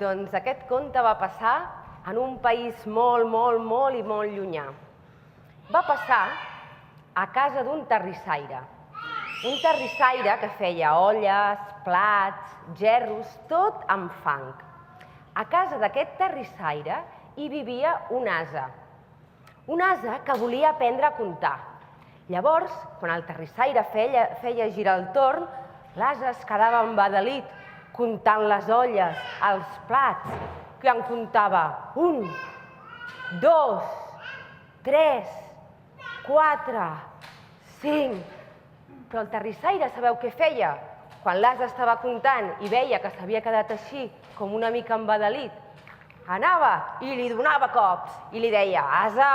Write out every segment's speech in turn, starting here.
Doncs aquest conte va passar en un país molt, molt, molt i molt llunyà. Va passar a casa d'un terrissaire. Un terrissaire que feia olles, plats, gerros, tot amb fang. A casa d'aquest terrissaire hi vivia un ase. Un ase que volia aprendre a comptar. Llavors, quan el terrissaire feia girar el torn, l'ase es quedava embadalit, comptant les olles, els plats, que en comptava 1, 2, 3, 4, 5... Però el terrissaire sabeu què feia? Quan l'ase estava comptant i veia que s'havia quedat així, com una mica embadalit, anava i li donava cops i li deia: «Ase,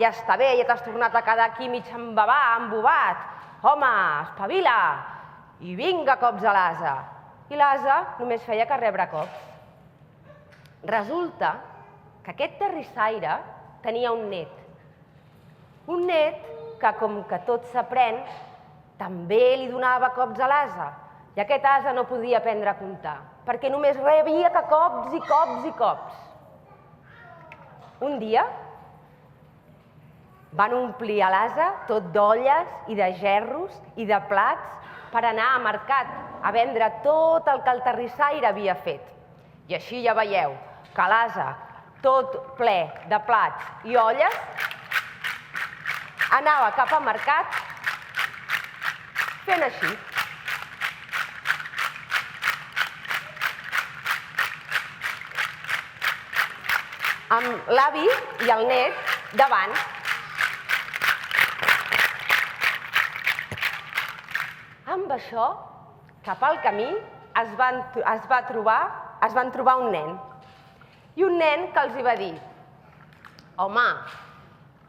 ja està bé, ja t'has tornat a quedar aquí mig embobat. Home, espavila!» I vinga cops a l'ase. I l'ase només feia que rebre cops. Resulta que aquest terrissaire tenia un net. Un net que, com que tot s'aprèn, també li donava cops a l'ase. I aquest ase no podia aprendre a comptar, perquè només rebia que cops i cops i cops. Un dia van omplir a l'ase tot d'olles i de gerros i de plats per anar a mercat a vendre tot el que el terrissaire havia fet. I així ja veieu que l'ase, tot ple de plats i olles, anava cap al mercat fent així. Amb l'avi i el net davant. Amb això, cap al camí, es van trobar un nen. I un nen que els va dir: «Home,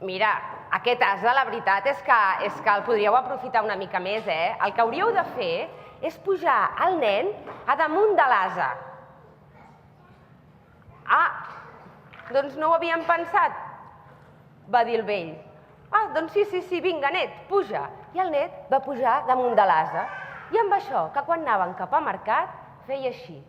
mira, aquest ase, la veritat és que el podríeu aprofitar una mica més, eh? El que hauríeu de fer és pujar el nen a damunt de l'ase». «Ah, doncs no ho havíem pensat», va dir el vell. «Ah, doncs sí, vinga, net, puja». I el net va pujar damunt de l'ase. I amb això, que quan anaven cap a mercat, feia així.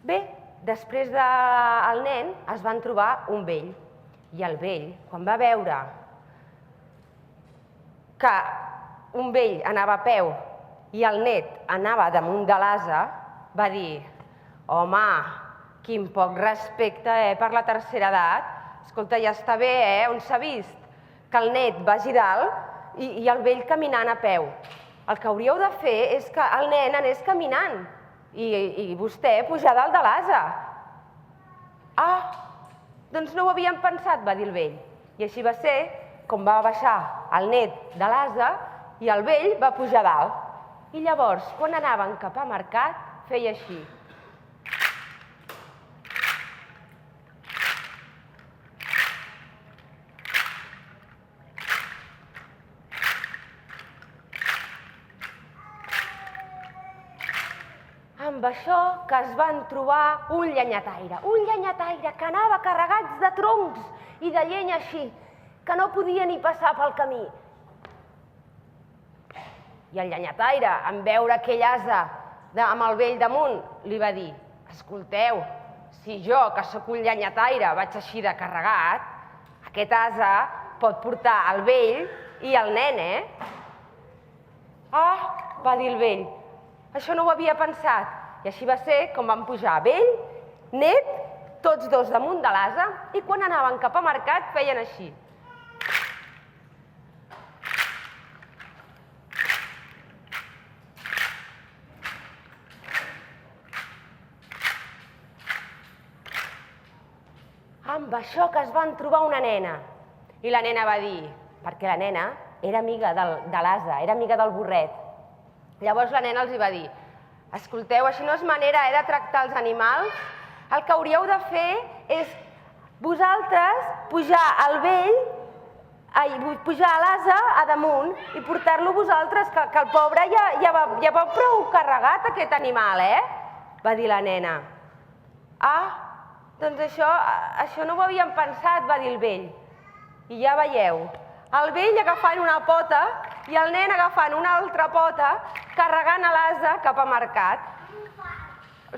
Bé, després del nen es van trobar un vell. I el vell, quan va veure que un vell anava a peu i el net anava damunt de l'ase, va dir: «Home, quin poc respecte, per la tercera edat. Escolta, ja està bé, on s'ha vist que el net vagi dalt i el vell caminant a peu. El que hauríeu de fer és que el nen anés caminant i vostè pujar dalt de l'ase». «Ah, doncs no ho havíem pensat», va dir el vell. I així va ser com va baixar el net de l'ase i el vell va pujar dalt. I llavors, quan anaven cap a mercat, feia així. Amb això que es van trobar un llenyataire que anava carregats de troncs i de llenya així, que no podia ni passar pel camí. I el llenyataire, en veure aquell ase amb el vell damunt, li va dir: «Escolteu, si jo, que sóc un llenyataire, vaig així de carregat, aquest ase pot portar el vell i el nen, «Ah», va dir el vell, «això no ho havia pensat». I així va ser com van pujar vell, net, tots dos damunt de l'ase, i quan anaven cap a mercat feien així. Amb això que es van trobar una nena. I la nena va dir, perquè la nena era amiga de l'ase, era amiga del burret. Llavors la nena els va dir: «Escolteu, així no és manera de tractar els animals. El que hauríeu de fer és vosaltres pujar al vell, pujar a l'ase a damunt i portar-lo vosaltres, que el pobre ja va prou carregat aquest animal, va dir la nena. «Ah, Doncs això no ho havíem pensat, va dir el vell. I ja veieu, el vell agafant una pota i el nen agafant una altra pota, carregant l'ase cap a mercat.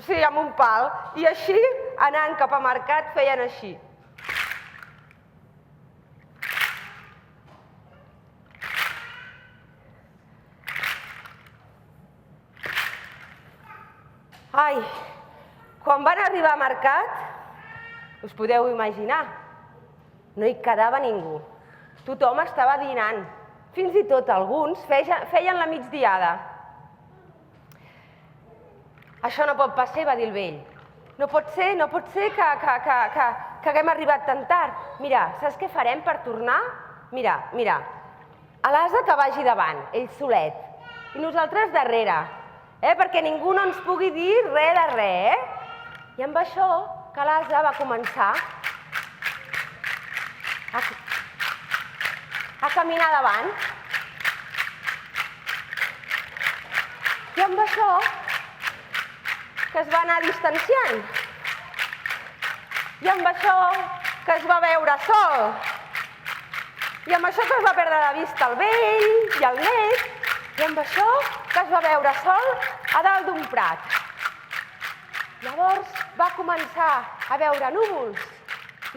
Sí, amb un pal. I així, anant cap a mercat, feien així. Ai, quan van arribar a mercat, us podeu imaginar, no hi quedava ningú. Tothom estava dinant. Fins i tot alguns feien la migdiada. Això no pot passar, va dir el vell. No pot ser que haguem arribat tan tard. Mira, saps què farem per tornar? Mira, l'ase que vagi davant, ell solet, i nosaltres darrere, perquè ningú no ens pugui dir res de res. I amb això que l'ase va començar a caminar davant. I amb això que es va anar distanciant. I amb això que es va veure sol. I amb això que es va perdre de vista el vell i el net. I amb això que es va veure sol a dalt d'un prat. Llavors va començar a veure núvols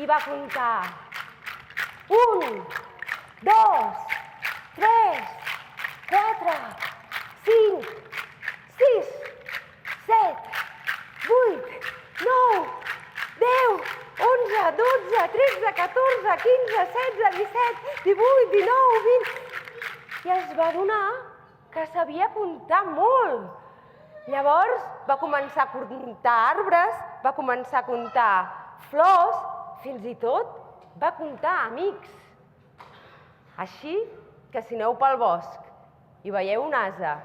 i va comptar 1, 2, 3, 4, 5, 6, 7, 8, 9, 10, 11, 12, 13, 14, 15, 16, 17, 18, 19, 20... I es va adonar que sabia comptar molt. Llavors va començar a comptar arbres, va començar a comptar flors, fins i tot va comptar amics. Així que si aneu pel bosc i veieu un ase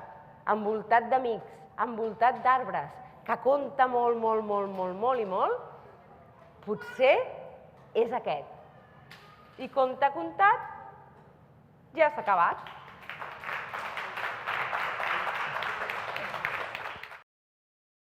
envoltat d'amics, envoltat d'arbres, que compta molt, i molt, potser és aquest. I compte comptat, ja s'ha acabat.